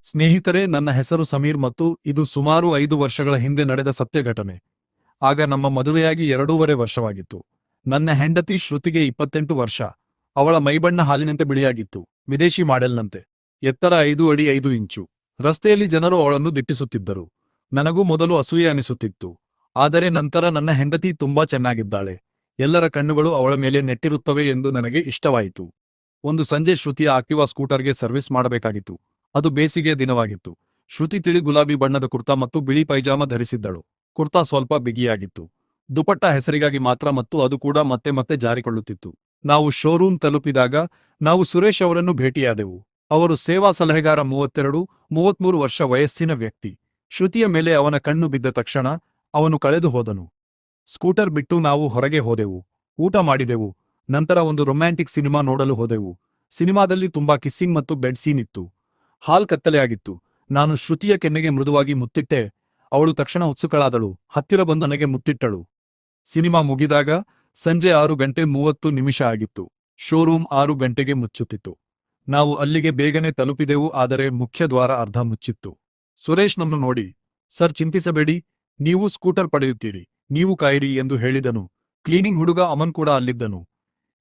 ಸ್ನೇಹಿತರೆ, ನನ್ನ ಹೆಸರು ಸಮೀರ್ ಮತ್ತು ಇದು ಸುಮಾರು 5 ವರ್ಷಗಳ ಹಿಂದೆ ನಡೆದ ಸತ್ಯ ಘಟನೆ. ಆಗ ನಮ್ಮ ಮದುವೆಯಾಗಿ 2.5 ವರ್ಷವಾಗಿತ್ತು. ನನ್ನ ಹೆಂಡತಿ ಶ್ರುತಿಗೆ 28 ವರ್ಷ. ಅವಳ ಮೈಬಣ್ಣ ಹಾಲಿನಂತೆ ಬಿಳಿಯಾಗಿತ್ತು, ವಿದೇಶಿ ಮಾಡೆಲ್ನಂತೆ. ಎತ್ತರ 5 ಅಡಿ 5 ಇಂಚು. ರಸ್ತೆಯಲ್ಲಿ ಜನರು ಅವಳನ್ನು ದಿಟ್ಟಿಸುತ್ತಿದ್ದರು. ನನಗೂ ಮೊದಲು ಅಸೂಯೆ ಅನಿಸುತ್ತಿತ್ತು. ಆದರೆ ನಂತರ ನನ್ನ ಹೆಂಡತಿ ತುಂಬಾ ಚೆನ್ನಾಗಿದ್ದಾಳೆ, ಎಲ್ಲರ ಕಣ್ಣುಗಳು ಅವಳ ಮೇಲೆ ನೆಟ್ಟಿರುತ್ತವೆ ಎಂದು ನನಗೆ ಇಷ್ಟವಾಯಿತು. ಒಂದು ಸಂಜೆ ಶ್ರುತಿಯ ಆಕ್ಟಿವಾ ಸ್ಕೂಟರ್ಗೆ ಸರ್ವಿಸ್ ಮಾಡಬೇಕಾಗಿತ್ತು. ಅದು ಬೇಸಿಗೆಯ ದಿನವಾಗಿತ್ತು. ಶ್ರುತಿ ತಿಳಿ ಗುಲಾಬಿ ಬಣ್ಣದ ಕುರ್ತಾ ಮತ್ತು ಬಿಳಿ ಪೈಜಾಮ ಧರಿಸಿದ್ದಳು. ಕುರ್ತಾ ಸ್ವಲ್ಪ ಬಿಗಿಯಾಗಿತ್ತು. ದುಪಟ್ಟ ಹೆಸರಿಗಾಗಿ ಮಾತ್ರ, ಮತ್ತು ಅದು ಕೂಡ ಮತ್ತೆ ಮತ್ತೆ ಜಾರಿಕೊಳ್ಳುತ್ತಿತ್ತು. ನಾವು ಶೋರೂಮ್ ತಲುಪಿದಾಗ ನಾವು ಸುರೇಶ್ ಅವರನ್ನು ಭೇಟಿಯಾದೆವು. ಅವರು ಸೇವಾ ಸಲಹೆಗಾರ, 32-33 ವರ್ಷ ವಯಸ್ಸಿನ ವ್ಯಕ್ತಿ. ಶ್ರುತಿಯ ಮೇಲೆ ಅವನ ಕಣ್ಣು ಬಿದ್ದ ತಕ್ಷಣ ಅವನು ಕಳೆದು ಹೋದನು. ಸ್ಕೂಟರ್ ಬಿಟ್ಟು ನಾವು ಹೊರಗೆ ಹೋದೆವು, ಊಟ ಮಾಡಿದೆವು. ನಂತರ ಒಂದು ರೊಮ್ಯಾಂಟಿಕ್ ಸಿನಿಮಾ ನೋಡಲು ಹೋದೆವು. ಸಿನಿಮಾದಲ್ಲಿ ತುಂಬಾ ಕಿಸ್ಸಿಂಗ್ ಮತ್ತು ಬೆಡ್ ಸೀನ್ ಇತ್ತು. ಹಾಲ್ ಕತ್ತಲೆಯಾಗಿತ್ತು. ನಾನು ಶ್ರುತಿಯ ಕೆನ್ನೆಗೆ ಮೃದುವಾಗಿ ಮುತ್ತಿಟ್ಟೆ. ಅವಳು ತಕ್ಷಣ ಉತ್ಸುಕಳಾದಳು, ಹತ್ತಿರ ಬಂದು ನನಗೆ ಮುತ್ತಿಟ್ಟಳು. ಸಿನಿಮಾ ಮುಗಿದಾಗ ಸಂಜೆ 6:30 ಆಗಿತ್ತು. ಶೋರೂಮ್ 6 ಗಂಟೆಗೆ ಮುಚ್ಚುತ್ತಿತ್ತು. ನಾವು ಅಲ್ಲಿಗೆ ಬೇಗನೆ ತಲುಪಿದೆವು, ಆದರೆ ಮುಖ್ಯ ದ್ವಾರ ಅರ್ಧ ಮುಚ್ಚಿತ್ತು. ಸುರೇಶ್ ನನ್ನು ನೋಡಿ, ಸರ್, ಚಿಂತಿಸಬೇಡಿ, ನೀವು ಸ್ಕೂಟರ್ ಪಡೆಯುತ್ತೀರಿ, ನೀವು ಕಾಯಿರಿ ಎಂದು ಹೇಳಿದನು. ಕ್ಲೀನಿಂಗ್ ಹುಡುಗ ಅಮನ್ ಕೂಡ ಅಲ್ಲಿದ್ದನು.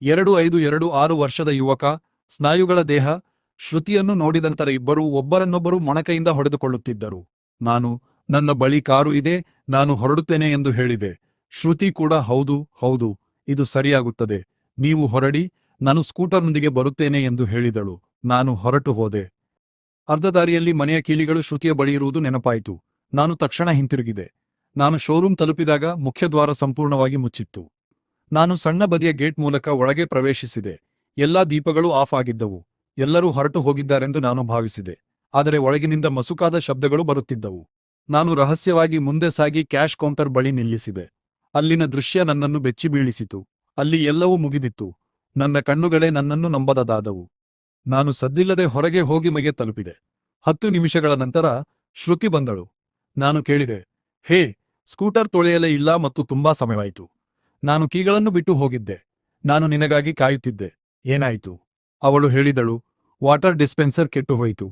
25-26 ವರ್ಷದ ಯುವಕ, ಸ್ನಾಯುಗಳ ದೇಹ. ಶ್ರುತಿಯನ್ನು ನೋಡಿದ ನಂತರ ಇಬ್ಬರೂ ಒಬ್ಬರನ್ನೊಬ್ಬರು ಮೊಣಕೈಯಿಂದ ಹೊಡೆದುಕೊಳ್ಳುತ್ತಿದ್ದರು. ನನ್ನ ಬಳಿ ಕಾರು ಇದೆ, ನಾನು ಹೊರಡುತ್ತೇನೆ ಎಂದು ಹೇಳಿದೆ. ಶ್ರುತಿ ಕೂಡ ಹೌದು ಹೌದು, ಇದು ಸರಿಯಾಗುತ್ತದೆ, ನೀವು ಹೊರಡಿ, ನಾನು ಸ್ಕೂಟರ್ನೊಂದಿಗೆ ಬರುತ್ತೇನೆ ಎಂದು ಹೇಳಿದಳು. ನಾನು ಹೊರಟು ಹೋದೆ. ಅರ್ಧ ದಾರಿಯಲ್ಲಿ ಮನೆಯ ಕೀಲಿಗಳು ಶ್ರುತಿಯ ಬಳಿ ಇರುವುದು ನೆನಪಾಯಿತು. ನಾನು ತಕ್ಷಣ ಹಿಂತಿರುಗಿದೆ. ನಾನು ಶೋರೂಮ್ ತಲುಪಿದಾಗ ಮುಖ್ಯದ್ವಾರ ಸಂಪೂರ್ಣವಾಗಿ ಮುಚ್ಚಿತ್ತು. ನಾನು ಸಣ್ಣ ಬದಿಯ ಗೇಟ್ ಮೂಲಕ ಒಳಗೆ ಪ್ರವೇಶಿಸಿದೆ. ಎಲ್ಲಾ ದೀಪಗಳು ಆಫ್ ಆಗಿದ್ದವು. ಎಲ್ಲರೂ ಹೊರಟು ಹೋಗಿದ್ದಾರೆಂದು ನಾನು ಭಾವಿಸಿದೆ. ಆದರೆ ಒಳಗಿನಿಂದ ಮಸುಕಾದ ಶಬ್ದಗಳು ಬರುತ್ತಿದ್ದವು. ನಾನು ರಹಸ್ಯವಾಗಿ ಮುಂದೆ ಸಾಗಿ ಕ್ಯಾಶ್ ಕೌಂಟರ್ ಬಳಿ ನಿಲ್ಲಿಸಿದೆ. ಅಲ್ಲಿನ ದೃಶ್ಯ ನನ್ನನ್ನು ಬೆಚ್ಚಿ ಬೀಳಿಸಿತು. ಅಲ್ಲಿ ಎಲ್ಲವೂ ಮುಗಿದಿತ್ತು. ನನ್ನ ಕಣ್ಣುಗಳೇ ನನ್ನನ್ನು ನಂಬದಾದವು. ನಾನು ಸದ್ದಿಲ್ಲದೆ ಹೊರಗೆ ಹೋಗಿ ಮನೆಗೆ ತಲುಪಿದೆ. 10 ನಿಮಿಷಗಳ ನಂತರ ಶ್ರುತಿ ಬಂದಳು. ನಾನು ಕೇಳಿದೆ, ಹೇ, ಸ್ಕೂಟರ್ ತೊಳೆಯಲೇ ಇಲ್ಲ ಮತ್ತು ತುಂಬಾ ಸಮಯವಾಯಿತು. ನಾನು ಕೀಗಳನ್ನು ಬಿಟ್ಟು ಹೋಗಿದ್ದೆ. ನಾನು ನಿನಗಾಗಿ ಕಾಯುತ್ತಿದ್ದೆ, ಏನಾಯಿತು? ಅವಳು ಹೇಳಿದಳು, ವಾಟರ್ ಡಿಸ್ಪೆನ್ಸರ್ ಕೆಟ್ಟು ಹೋಯಿತು.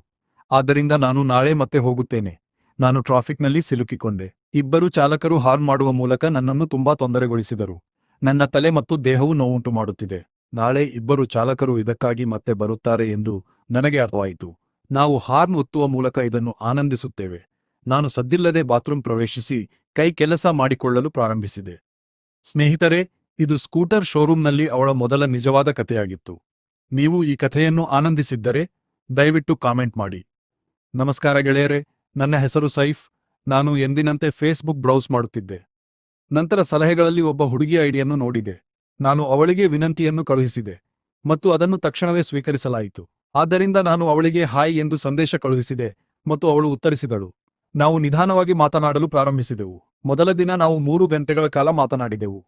ಆದ್ದರಿಂದ ನಾನು ನಾಳೆ ಮತ್ತೆ ಹೋಗುತ್ತೇನೆ. ನಾನು ಟ್ರಾಫಿಕ್ನಲ್ಲಿ ಸಿಲುಕಿಕೊಂಡೆ. ಇಬ್ಬರು ಚಾಲಕರು ಹಾರ್ನ್ ಮಾಡುವ ಮೂಲಕ ನನ್ನನ್ನು ತುಂಬಾ ತೊಂದರೆಗೊಳಿಸಿದರು. ನನ್ನ ತಲೆ ಮತ್ತು ದೇಹವು ನೋವುಂಟು ಮಾಡುತ್ತಿದೆ. ನಾಳೆ ಇಬ್ಬರು ಚಾಲಕರು ಇದಕ್ಕಾಗಿ ಮತ್ತೆ ಬರುತ್ತಾರೆ ಎಂದು ನನಗೆ ಅರ್ಥವಾಯಿತು. ನಾವು ಹಾರ್ನ್ ಒತ್ತುವ ಮೂಲಕ ಇದನ್ನು ಆನಂದಿಸುತ್ತೇವೆ. ನಾನು ಸದ್ದಿಲ್ಲದೆ ಬಾತ್ರೂಮ್ ಪ್ರವೇಶಿಸಿ ಕೈ ಕೆಲಸ ಮಾಡಿಕೊಳ್ಳಲು ಪ್ರಾರಂಭಿಸಿದೆ. ಸ್ನೇಹಿತರೆ, ಇದು ಸ್ಕೂಟರ್ ಶೋರೂಮ್ನಲ್ಲಿ ಅವಳ ಮೊದಲ ನಿಜವಾದ ಕಥೆಯಾಗಿತ್ತು. ನೀವು ಈ ಕಥೆಯನ್ನು ಆನಂದಿಸಿದ್ದರೆ ದಯವಿಟ್ಟು ಕಾಮೆಂಟ್ ಮಾಡಿ. ನಮಸ್ಕಾರ ಗೆಳೆಯರೆ, ನನ್ನ ಹೆಸರು ಸೈಫ್. ನಾನು ಎಂದಿನಂತೆ ಫೇಸ್ಬುಕ್ ಬ್ರೌಸ್ ಮಾಡುತ್ತಿದ್ದೆ. ನಂತರ ಸಲಹೆಗಳಲ್ಲಿ ಒಬ್ಬ ಹುಡುಗಿಯ ಐಡಿಯನ್ನು ನೋಡಿದೆ. ನಾನು ಅವಳಿಗೆ ವಿನಂತಿಯನ್ನು ಕಳುಹಿಸಿದೆ ಮತ್ತು ಅದನ್ನು ತಕ್ಷಣವೇ ಸ್ವೀಕರಿಸಲಾಯಿತು. ಆದ್ದರಿಂದ ನಾನು ಅವಳಿಗೆ ಹಾಯ್ ಎಂದು ಸಂದೇಶ ಕಳುಹಿಸಿದೆ ಮತ್ತು ಅವಳು ಉತ್ತರಿಸಿದಳು. ನಾವು ನಿಧಾನವಾಗಿ ಮಾತನಾಡಲು ಪ್ರಾರಂಭಿಸಿದೆವು. ಮೊದಲ ದಿನ ನಾವು 3 ಗಂಟೆಗಳ ಕಾಲ ಮಾತನಾಡಿದೆವು.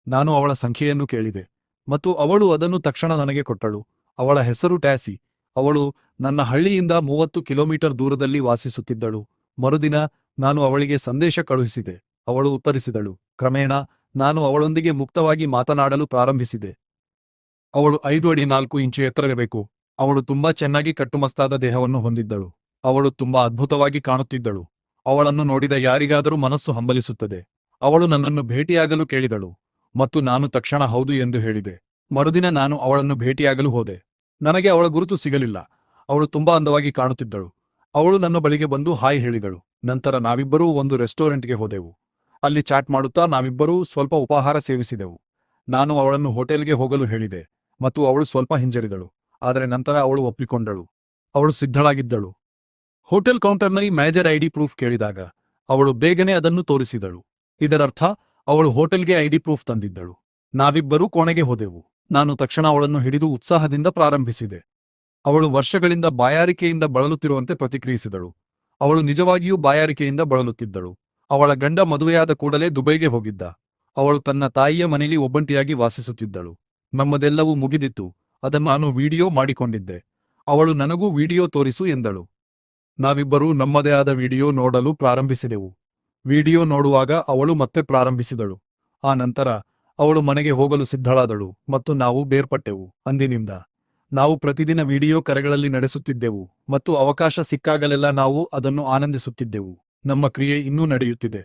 ನಾನು ಅವಳ ಸಂಖ್ಯೆಯನ್ನು ಕೇಳಿದೆ ಮತ್ತು ಅವಳು ಅದನ್ನು ತಕ್ಷಣ ನನಗೆ ಕೊಟ್ಟಳು. ಅವಳ ಹೆಸರು ಟ್ಯಾಸಿ. ಅವಳು ನನ್ನ ಹಳ್ಳಿಯಿಂದ 30 ಕಿಲೋಮೀಟರ್ ದೂರದಲ್ಲಿ ವಾಸಿಸುತ್ತಿದ್ದಳು. ಮರುದಿನ ನಾನು ಅವಳಿಗೆ ಸಂದೇಶ ಕಳುಹಿಸಿದೆ. ಅವಳು ಉತ್ತರಿಸಿದಳು. ಕ್ರಮೇಣ ನಾನು ಅವಳೊಂದಿಗೆ ಮುಕ್ತವಾಗಿ ಮಾತನಾಡಲು ಪ್ರಾರಂಭಿಸಿದೆ. ಅವಳು 5 ಅಡಿ 4 ಇಂಚು ಎತ್ತರವಿರಬೇಕು. ಅವಳು ತುಂಬಾ ಚೆನ್ನಾಗಿ ಕಟ್ಟುಮಸ್ತಾದ ದೇಹವನ್ನು ಹೊಂದಿದ್ದಳು. ಅವಳು ತುಂಬಾ ಅದ್ಭುತವಾಗಿ ಕಾಣುತ್ತಿದ್ದಳು. ಅವಳನ್ನು ನೋಡಿದ ಯಾರಿಗಾದರೂ ಮನಸ್ಸು ಹಂಬಲಿಸುತ್ತದೆ. ಅವಳು ನನ್ನನ್ನು ಭೇಟಿಯಾಗಲು ಕೇಳಿದಳು ಮತ್ತು ನಾನು ತಕ್ಷಣ ಹೌದು ಎಂದು ಹೇಳಿದೆ. ಮರುದಿನ ನಾನು ಅವಳನ್ನು ಭೇಟಿಯಾಗಲು ಹೋದೆ. ನನಗೆ ಅವಳ ಗುರುತು ಸಿಗಲಿಲ್ಲ. ಅವಳು ತುಂಬಾ ಅಂದವಾಗಿ ಕಾಣುತ್ತಿದ್ದಳು. ಅವಳು ನನ್ನ ಬಳಿಗೆ ಬಂದು ಹಾಯ್ ಹೇಳಿದಳು. ನಂತರ ನಾವಿಬ್ಬರೂ ಒಂದು ರೆಸ್ಟೋರೆಂಟ್ಗೆ ಹೋದೆವು. ಅಲ್ಲಿ ಚಾಟ್ ಮಾಡುತ್ತಾ ನಾವಿಬ್ಬರೂ ಸ್ವಲ್ಪ ಉಪಹಾರ ಸೇವಿಸಿದೆವು. ನಾನು ಅವಳನ್ನು ಹೋಟೆಲ್ಗೆ ಹೋಗಲು ಹೇಳಿದೆ ಮತ್ತು ಅವಳು ಸ್ವಲ್ಪ ಹಿಂಜರಿದಳು. ಆದರೆ ನಂತರ ಅವಳು ಒಪ್ಪಿಕೊಂಡಳು. ಅವಳು ಸಿದ್ಧಳಾಗಿದ್ದಳು. ಹೋಟೆಲ್ ಕೌಂಟರ್ನಲ್ಲಿ ಮ್ಯಾನೇಜರ್ ಐಡಿ ಪ್ರೂಫ್ ಕೇಳಿದಾಗ ಅವಳು ಬೇಗನೆ ಅದನ್ನು ತೋರಿಸಿದಳು. ಇದರರ್ಥ ಅವಳು ಹೋಟೆಲ್ಗೆ ಐಡಿ ಪ್ರೂಫ್ ತಂದಿದ್ದಳು. ನಾವಿಬ್ಬರೂ ಕೋಣೆಗೆ ಹೋದೆವು. ನಾನು ತಕ್ಷಣ ಅವಳನ್ನು ಹಿಡಿದು ಉತ್ಸಾಹದಿಂದ ಪ್ರಾರಂಭಿಸಿದೆ. ಅವಳು ವರ್ಷಗಳಿಂದ ಬಾಯಾರಿಕೆಯಿಂದ ಬಳಲುತ್ತಿರುವಂತೆ ಪ್ರತಿಕ್ರಿಯಿಸಿದಳು. ಅವಳು ನಿಜವಾಗಿಯೂ ಬಾಯಾರಿಕೆಯಿಂದ ಬಳಲುತ್ತಿದ್ದಳು. ಅವಳ ಗಂಡ ಮದುವೆಯಾದ ಕೂಡಲೇ ದುಬೈಗೆ ಹೋಗಿದ್ದ. ಅವಳು ತನ್ನ ತಾಯಿಯ ಮನೆಯಲ್ಲಿ ಒಬ್ಬಂಟಿಯಾಗಿ ವಾಸಿಸುತ್ತಿದ್ದಳು. ನಮ್ಮದೆಲ್ಲವೂ ಮುಗಿದಿತ್ತು. ಅದನ್ನು ನಾನು ವಿಡಿಯೋ ಮಾಡಿಕೊಂಡಿದ್ದೆ. ಅವಳು ನನಗೂ ವಿಡಿಯೋ ತೋರಿಸು ಎಂದಳು. ನಾವಿಬ್ಬರೂ ನಮ್ಮದೇ ಆದ ವಿಡಿಯೋ ನೋಡಲು ಪ್ರಾರಂಭಿಸಿದೆವು. ವಿಡಿಯೋ ನೋಡುವಾಗ ಅವಳು ಮತ್ತೆ ಪ್ರಾರಂಭಿಸಿದಳು. ಆ ನಂತರ ಅವಳು ಮನೆಗೆ ಹೋಗಲು ಸಿದ್ಧಳಾದಳು ಮತ್ತು ನಾವು ಬೇರ್ಪಟ್ಟೆವು. ಅಂದಿನಿಂದ ನಾವು ಪ್ರತಿದಿನ ವಿಡಿಯೋ ಕರೆಗಳಲ್ಲಿ ನಡೆಸುತ್ತಿದ್ದೆವು ಮತ್ತು ಅವಕಾಶ ಸಿಕ್ಕಾಗಲೆಲ್ಲ ನಾವು ಅದನ್ನು ಆನಂದಿಸುತ್ತಿದ್ದೆವು. ನಮ್ಮ ಕ್ರಿಯೆ ಇನ್ನೂ ನಡೆಯುತ್ತಿದೆ.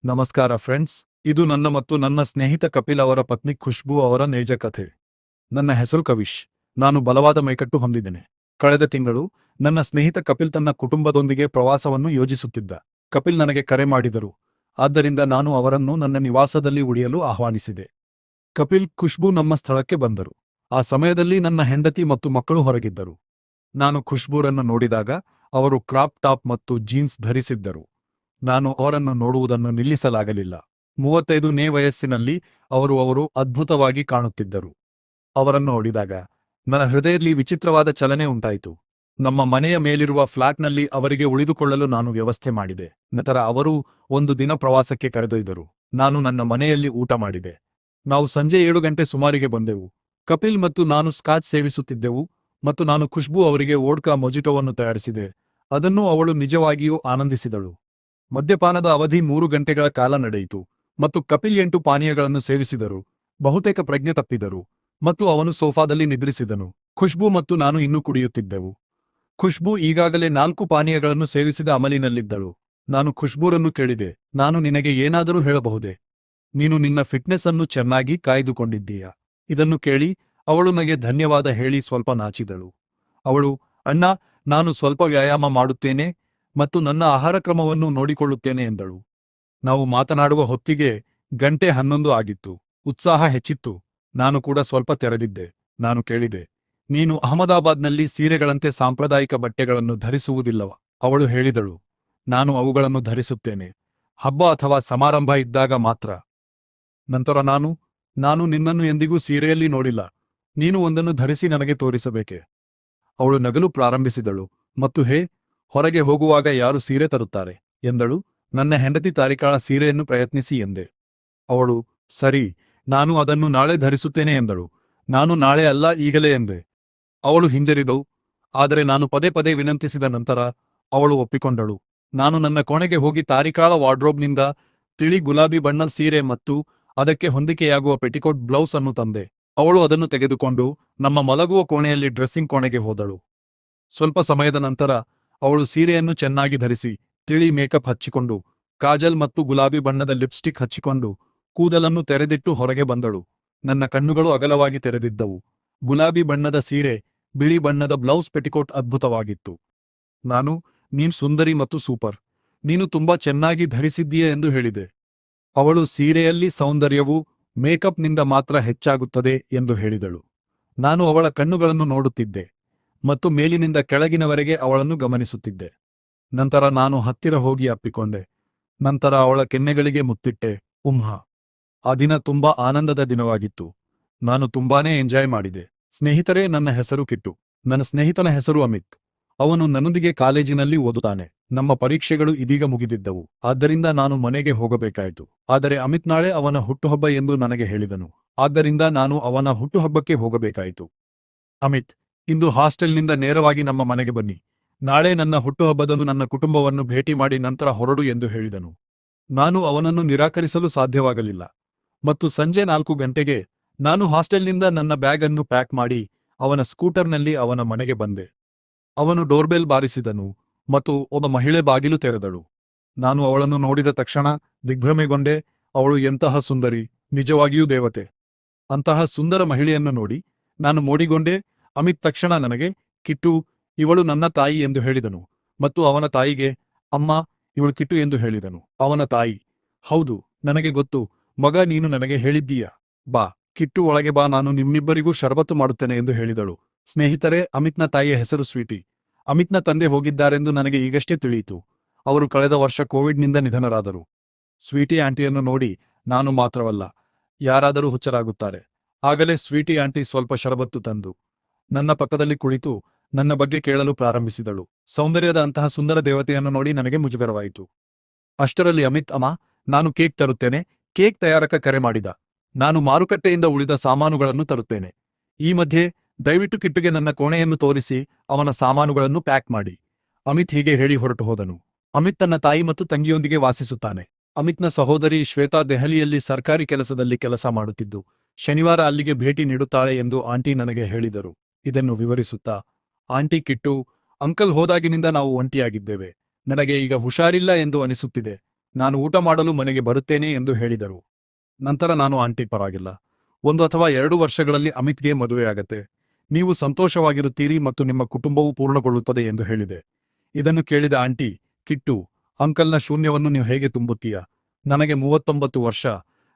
ನಮಸ್ಕಾರ ಫ್ರೆಂಡ್ಸ್, ಇದು ನನ್ನ ಮತ್ತು ನನ್ನ ಸ್ನೇಹಿತ ಕಪಿಲ್ ಅವರ ಪತ್ನಿ ಖುಷ್ಬೂ ಅವರ ನೈಜ ಕಥೆ. ನನ್ನ ಹೆಸರು ಕವಿಶ್. ನಾನು ಬಲವಾದ ಮೈಕಟ್ಟು ಹೊಂದಿದ್ದೇನೆ. ಕಳೆದ ತಿಂಗಳು ನನ್ನ ಸ್ನೇಹಿತ ಕಪಿಲ್ ತನ್ನ ಕುಟುಂಬದೊಂದಿಗೆ ಪ್ರವಾಸವನ್ನು ಯೋಜಿಸುತ್ತಿದ್ದ. ಕಪಿಲ್ ನನಗೆ ಕರೆ ಮಾಡಿದರು, ಆದ್ದರಿಂದ ನಾನು ಅವರನ್ನು ನನ್ನ ನಿವಾಸದಲ್ಲಿ ಉಳಿಯಲು ಆಹ್ವಾನಿಸಿದೆ. ಕಪಿಲ್, ಖುಷ್ಬೂ ನಮ್ಮ ಸ್ಥಳಕ್ಕೆ ಬಂದರು. ಆ ಸಮಯದಲ್ಲಿ ನನ್ನ ಹೆಂಡತಿ ಮತ್ತು ಮಕ್ಕಳು ಹೊರಗಿದ್ದರು. ನಾನು ಖುಷ್ಬೂರನ್ನು ನೋಡಿದಾಗ ಅವರು ಕ್ರಾಪ್ ಟಾಪ್ ಮತ್ತು ಜೀನ್ಸ್ ಧರಿಸಿದ್ದರು. ನಾನು ಅವರನ್ನು ನೋಡುವುದನ್ನು ನಿಲ್ಲಿಸಲಾಗಲಿಲ್ಲ. 35ನೇ ವಯಸ್ಸಿನಲ್ಲಿ ಅವರು ಅದ್ಭುತವಾಗಿ ಕಾಣುತ್ತಿದ್ದರು. ಅವರನ್ನು ನೋಡಿದಾಗ ನನ್ನ ಹೃದಯದಲ್ಲಿ ವಿಚಿತ್ರವಾದ ಚಲನೆ ಉಂಟಾಯಿತು. ನಮ್ಮ ಮನೆಯ ಮೇಲಿರುವ ಫ್ಲಾಟ್ನಲ್ಲಿ ಅವರಿಗೆ ಉಳಿದುಕೊಳ್ಳಲು ನಾನು ವ್ಯವಸ್ಥೆ ಮಾಡಿದೆ. ನಂತರ ಅವರು ಒಂದು ದಿನ ಪ್ರವಾಸಕ್ಕೆ ಕರೆದೊಯ್ದರು. ನಾನು ನನ್ನ ಮನೆಯಲ್ಲಿ ಊಟ ಮಾಡಿದೆ. ನಾವು ಸಂಜೆ 7 ಗಂಟೆ ಸುಮಾರಿಗೆ ಬಂದೆವು. ಕಪಿಲ್ ಮತ್ತು ನಾನು ಸ್ಕಾಚ್ ಸೇವಿಸುತ್ತಿದ್ದೆವು ಮತ್ತು ನಾನು ಖುಷ್ಬೂ ಅವರಿಗೆ ವೋಡ್ಕಾ ಮೊಜಿಟೋವನ್ನು ತಯಾರಿಸಿದೆ. ಅದನ್ನು ಅವಳು ನಿಜವಾಗಿಯೂ ಆನಂದಿಸಿದಳು. ಮದ್ಯಪಾನದ ಅವಧಿ 3 ಗಂಟೆಗಳ ಕಾಲ ನಡೆಯಿತು ಮತ್ತು ಕಪಿಲ್ 8 ಪಾನೀಯಗಳನ್ನು ಸೇವಿಸಿದರು. ಬಹುತೇಕ ಪ್ರಜ್ಞೆ ತಪ್ಪಿದರು ಮತ್ತು ಅವನು ಸೋಫಾದಲ್ಲಿ ನಿದ್ರಿಸಿದನು. ಖುಷ್ಬೂ ಮತ್ತು ನಾನು ಇನ್ನೂ ಕುಡಿಯುತ್ತಿದ್ದೆವು. ಖುಷ್ಬೂ ಈಗಾಗಲೇ 4 ಪಾನೀಯಗಳನ್ನು ಸೇವಿಸಿದ ಅಮಲಿನಲ್ಲಿದ್ದಳು. ನಾನು ಖುಷ್ಬೂರನ್ನು ಕೇಳಿದೆ, ನಾನು ನಿನಗೆ ಏನಾದರೂ ಹೇಳಬಹುದೇ? ನೀನು ನಿನ್ನ ಫಿಟ್ನೆಸ್ ಅನ್ನು ಚೆನ್ನಾಗಿ ಕಾಯ್ದುಕೊಂಡಿದ್ದೀಯಾ? ಇದನ್ನು ಕೇಳಿ ಅವಳು ನನಗೆ ಧನ್ಯವಾದ ಹೇಳಿ ಸ್ವಲ್ಪ ನಾಚಿದಳು. ಅವಳು, ಅಣ್ಣ, ನಾನು ಸ್ವಲ್ಪ ವ್ಯಾಯಾಮ ಮಾಡುತ್ತೇನೆ ಮತ್ತು ನನ್ನ ಆಹಾರ ಕ್ರಮವನ್ನು ನೋಡಿಕೊಳ್ಳುತ್ತೇನೆ ಎಂದಳು. ನಾವು ಮಾತನಾಡುವ ಹೊತ್ತಿಗೆ 11:00 ಆಗಿತ್ತು. ಉತ್ಸಾಹ ಹೆಚ್ಚಿತ್ತು. ನಾನು ಕೂಡ ಸ್ವಲ್ಪ ತೆರೆದಿದ್ದೆ. ನಾನು ಕೇಳಿದೆ, ನೀನು ಅಹಮದಾಬಾದ್ನಲ್ಲಿ ಸೀರೆಗಳಂತೆ ಸಾಂಪ್ರದಾಯಿಕ ಬಟ್ಟೆಗಳನ್ನು ಧರಿಸುವುದಿಲ್ಲವ? ಅವಳು ಹೇಳಿದಳು, ನಾನು ಅವುಗಳನ್ನು ಧರಿಸುತ್ತೇನೆ, ಹಬ್ಬ ಅಥವಾ ಸಮಾರಂಭ ಇದ್ದಾಗ ಮಾತ್ರ. ನಂತರ ನಾನು ನಿನ್ನನ್ನು ಎಂದಿಗೂ ಸೀರೆಯಲ್ಲಿ ನೋಡಿಲ್ಲ. ನೀನು ಒಂದನ್ನು ಧರಿಸಿ ನನಗೆ ತೋರಿಸಬೇಕೆ? ಅವಳು ನಗಲು ಪ್ರಾರಂಭಿಸಿದಳು ಮತ್ತು ಹೊರಗೆ ಹೋಗುವಾಗ ಯಾರು ಸೀರೆ ತರುತ್ತಾರೆ ಎಂದಳು. ನನ್ನ ಹೆಂಡತಿ ತಾರಿಕಾಳ ಸೀರೆಯನ್ನು ಪ್ರಯತ್ನಿಸಿ ಎಂದೆ. ಅವಳು, ಸರಿ, ನಾನು ಅದನ್ನು ನಾಳೆ ಧರಿಸುತ್ತೇನೆ ಎಂದಳು. ನಾನು ನಾಳೆ ಅಲ್ಲ, ಈಗಲೇ ಎಂದೆ. ಅವಳು ಹಿಂಜರಿದಳು, ಆದರೆ ನಾನು ಪದೇ ಪದೇ ವಿನಂತಿಸಿದ ನಂತರ ಅವಳು ಒಪ್ಪಿಕೊಂಡಳು. ನಾನು ನನ್ನ ಕೋಣೆಗೆ ಹೋಗಿ ತಾರಿಕಾಳ ವಾರ್ಡ್ರೋಬ್ನಿಂದ ತಿಳಿ ಗುಲಾಬಿ ಬಣ್ಣದ ಸೀರೆ ಮತ್ತು ಅದಕ್ಕೆ ಹೊಂದಿಕೆಯಾಗುವ ಪೆಟಿಕೋಟ್ ಬ್ಲೌಸ್ ಅನ್ನು ತಂದೆ. ಅವಳು ಅದನ್ನು ತೆಗೆದುಕೊಂಡು ನಮ್ಮ ಮಲಗುವ ಕೋಣೆಯಲ್ಲಿ ಡ್ರೆಸ್ಸಿಂಗ್ ಕೋಣೆಗೆ ಹೋದಳು. ಸ್ವಲ್ಪ ಸಮಯದ ನಂತರ ಅವಳು ಸೀರೆಯನ್ನು ಚೆನ್ನಾಗಿ ಧರಿಸಿ, ತಿಳಿ ಮೇಕಪ್ ಹಚ್ಚಿಕೊಂಡು, ಕಾಜಲ್ ಮತ್ತು ಗುಲಾಬಿ ಬಣ್ಣದ ಲಿಪ್ಸ್ಟಿಕ್ ಹಚ್ಚಿಕೊಂಡು, ಕೂದಲನ್ನು ತೆರೆದಿಟ್ಟು ಹೊರಗೆ ಬಂದಳು. ನನ್ನ ಕಣ್ಣುಗಳು ಅಗಲವಾಗಿ ತೆರೆದಿದ್ದವು. ಗುಲಾಬಿ ಬಣ್ಣದ ಸೀರೆ, ಬಿಳಿ ಬಣ್ಣದ ಬ್ಲೌಸ್, ಪೆಟಿಕೋಟ್ ಅದ್ಭುತವಾಗಿತ್ತು. ನಾನು, ನೀನು ಸುಂದರಿ ಮತ್ತು ಸೂಪರ್. ನೀನು ತುಂಬಾ ಚೆನ್ನಾಗಿ ಧರಿಸಿದ್ದೀಯ ಎಂದು ಹೇಳಿದೆ. ಅವಳು, ಸೀರೆಯಲ್ಲಿ ಸೌಂದರ್ಯವು ಮೇಕಪ್ನಿಂದ ಮಾತ್ರ ಹೆಚ್ಚಾಗುತ್ತದೆ ಎಂದು ಹೇಳಿದಳು. ನಾನು ಅವಳ ಕಣ್ಣುಗಳನ್ನು ನೋಡುತ್ತಿದ್ದೆ ಮತ್ತು ಮೇಲಿನಿಂದ ಕೆಳಗಿನವರೆಗೆ ಅವಳನ್ನು ಗಮನಿಸುತ್ತಿದ್ದೆ. ನಂತರ ನಾನು ಹತ್ತಿರ ಹೋಗಿ ಅಪ್ಪಿಕೊಂಡೆ. ನಂತರ ಅವಳ ಕೆನ್ನೆಗಳಿಗೆ ಮುತ್ತಿಟ್ಟೆ. ಆ ದಿನ ತುಂಬಾ ಆನಂದದ ದಿನವಾಗಿತ್ತು. ನಾನು ತುಂಬಾನೇ ಎಂಜಾಯ್ ಮಾಡಿದೆ. ಸ್ನೇಹಿತರೇ, ನನ್ನ ಹೆಸರು ಕಿಟ್ಟು. ನನ್ನ ಸ್ನೇಹಿತನ ಹೆಸರು ಅಮಿತ್. ಅವನು ನನ್ನೊಂದಿಗೆ ಕಾಲೇಜಿನಲ್ಲಿ ಓದುತ್ತಾನೆ. ನಮ್ಮ ಪರೀಕ್ಷೆಗಳು ಇದೀಗ ಮುಗಿದಿದ್ದವು, ಆದ್ದರಿಂದ ನಾನು ಮನೆಗೆ ಹೋಗಬೇಕಾಯಿತು. ಆದರೆ ಅಮಿತ್ ನಾಳೆ ಅವನ ಹುಟ್ಟುಹಬ್ಬ ಎಂದು ನನಗೆ ಹೇಳಿದನು. ಆದ್ದರಿಂದ ನಾನು ಅವನ ಹುಟ್ಟುಹಬ್ಬಕ್ಕೆ ಹೋಗಬೇಕಾಯಿತು. ಅಮಿತ್, ಇಂದು ಹಾಸ್ಟೆಲ್ನಿಂದ ನೇರವಾಗಿ ನಮ್ಮ ಮನೆಗೆ ಬನ್ನಿ. ನಾಳೆ ನನ್ನ ಹುಟ್ಟುಹಬ್ಬದಂದು ನನ್ನ ಕುಟುಂಬವನ್ನು ಭೇಟಿ ಮಾಡಿ ನಂತರ ಹೊರಡು ಎಂದು ಹೇಳಿದನು. ನಾನು ಅವನನ್ನು ನಿರಾಕರಿಸಲು ಸಾಧ್ಯವಾಗಲಿಲ್ಲ ಮತ್ತು ಸಂಜೆ 4 ಗಂಟೆಗೆ ನಾನು ಹಾಸ್ಟೆಲ್ನಿಂದ ನನ್ನ ಬ್ಯಾಗ್ ಅನ್ನು ಪ್ಯಾಕ್ ಮಾಡಿ ಅವನ ಸ್ಕೂಟರ್ನಲ್ಲಿ ಅವನ ಮನೆಗೆ ಬಂದೆ. ಅವನು ಡೋರ್ಬೆಲ್ ಬಾರಿಸಿದನು ಮತ್ತು ಒಬ್ಬ ಮಹಿಳೆ ಬಾಗಿಲು ತೆರೆದಳು. ನಾನು ಅವಳನ್ನು ನೋಡಿದ ತಕ್ಷಣ ದಿಗ್ಭ್ರಮೆಗೊಂಡೆ. ಅವಳು ಎಂತಹ ಸುಂದರಿ, ನಿಜವಾಗಿಯೂ ದೇವತೆ. ಅಂತಹ ಸುಂದರ ಮಹಿಳೆಯನ್ನು ನೋಡಿ ನಾನು ಮೋಡಿಗೊಂಡೆ. ಅಮಿತ್ ತಕ್ಷಣ ನನಗೆ, ಕಿಟ್ಟು, ಇವಳು ನನ್ನ ತಾಯಿ ಎಂದು ಹೇಳಿದನು ಮತ್ತು ಅವನ ತಾಯಿಗೆ, ಅಮ್ಮ, ಇವಳು ಕಿಟ್ಟು ಎಂದು ಹೇಳಿದನು. ಅವನ ತಾಯಿ, ಹೌದು, ನನಗೆ ಗೊತ್ತು ಮಗ, ನೀನು ನನಗೆ ಹೇಳಿದ್ದೀಯ. ಬಾ ಕಿಟ್ಟು, ಒಳಗೆ ಬಾ, ನಾನು ನಿಮ್ಮಿಬ್ಬರಿಗೂ ಶರಬತ್ತು ಮಾಡುತ್ತೇನೆ ಎಂದು ಹೇಳಿದಳು. ಸ್ನೇಹಿತರೆ, ಅಮಿತ್ನ ತಾಯಿಯ ಹೆಸರು ಸ್ವೀಟಿ. ಅಮಿತ್ನ ತಂದೆ ಹೋಗಿದ್ದಾರೆಂದು ನನಗೆ ಈಗಷ್ಟೇ ತಿಳಿಯಿತು. ಅವರು ಕಳೆದ ವರ್ಷ ಕೋವಿಡ್ನಿಂದ ನಿಧನರಾದರು. ಸ್ವೀಟಿ ಆಂಟಿಯನ್ನು ನೋಡಿ ನಾನು ಮಾತ್ರವಲ್ಲ, ಯಾರಾದರೂ ಹುಚ್ಚರಾಗುತ್ತಾರೆ. ಆಗಲೇ ಸ್ವೀಟಿ ಆಂಟಿ ಸ್ವಲ್ಪ ಶರಬತ್ತು ತಂದು ನನ್ನ ಪಕ್ಕದಲ್ಲಿ ಕುಳಿತು ನನ್ನ ಬಗ್ಗೆ ಕೇಳಲು ಪ್ರಾರಂಭಿಸಿದಳು. ಸೌಂದರ್ಯದ ಅಂತಹ ಸುಂದರ ದೇವತೆಯನ್ನು ನೋಡಿ ನನಗೆ ಮುಜುಗರವಾಯಿತು. ಅಷ್ಟರಲ್ಲಿ ಅಮಿತ್, ಅಮ್ಮ, ನಾನು ಕೇಕ್ ತರುತ್ತೇನೆ. ಕೇಕ್ ತಯಾರಕ ಕರೆ ಮಾಡಿದ. ನಾನು ಮಾರುಕಟ್ಟೆಯಿಂದ ಉಳಿದ ಸಾಮಾನುಗಳನ್ನು ತರುತ್ತೇನೆ. ಈ ಮಧ್ಯೆ ದಯವಿಟ್ಟು ಕಿಟ್ಟುಗೆ ನನ್ನ ಕೋಣೆಯನ್ನು ತೋರಿಸಿ ಅವನ ಸಾಮಾನುಗಳನ್ನು ಪ್ಯಾಕ್ ಮಾಡಿ. ಅಮಿತ್ ಹೀಗೆ ಹೇಳಿ ಹೊರಟು ಹೋದನು. ಅಮಿತ್ ತನ್ನ ತಾಯಿ ಮತ್ತು ತಂಗಿಯೊಂದಿಗೆ ವಾಸಿಸುತ್ತಾನೆ. ಅಮಿತ್ನ ಸಹೋದರಿ ಶ್ವೇತಾ ದೆಹಲಿಯಲ್ಲಿ ಸರ್ಕಾರಿ ಕೆಲಸದಲ್ಲಿ ಕೆಲಸ ಮಾಡುತ್ತಿದ್ದು, ಶನಿವಾರ ಅಲ್ಲಿಗೆ ಭೇಟಿ ನೀಡುತ್ತಾಳೆ ಎಂದು ಆಂಟಿ ನನಗೆ ಹೇಳಿದರು. ಇದನ್ನು ವಿವರಿಸುತ್ತಾ, ಆಂಟಿ ಕಿಟ್ಟು, ಅಂಕಲ್ ಹೋದಾಗಿನಿಂದ ನಾವು ಒಂಟಿಯಾಗಿದ್ದೇವೆ. ನನಗೆ ಈಗ ಹುಷಾರಿಲ್ಲ ಎಂದು ಅನಿಸುತ್ತಿದೆ. ನಾನು ಊಟ ಮಾಡಲು ಮನೆಗೆ ಬರುತ್ತೇನೆ ಎಂದು ಹೇಳಿದರು. ನಂತರ ನಾನು, ಆಂಟಿ ಪರವಾಗಿಲ್ಲ. 1 ಅಥವಾ 2 ವರ್ಷಗಳಲ್ಲಿ ಅಮಿತ್ಗೆ ಮದುವೆಯಾಗತ್ತೆ. ನೀವು ಸಂತೋಷವಾಗಿರುತ್ತೀರಿ ಮತ್ತು ನಿಮ್ಮ ಕುಟುಂಬವು ಪೂರ್ಣಗೊಳ್ಳುತ್ತದೆ ಎಂದು ಹೇಳಿದೆ. ಇದನ್ನು ಕೇಳಿದ ಆಂಟಿ, ಕಿಟ್ಟು, ಅಂಕಲ್ನ ಶೂನ್ಯವನ್ನು ನೀವು ಹೇಗೆ ತುಂಬುತ್ತೀಯಾ? ನನಗೆ 39 ವರ್ಷ.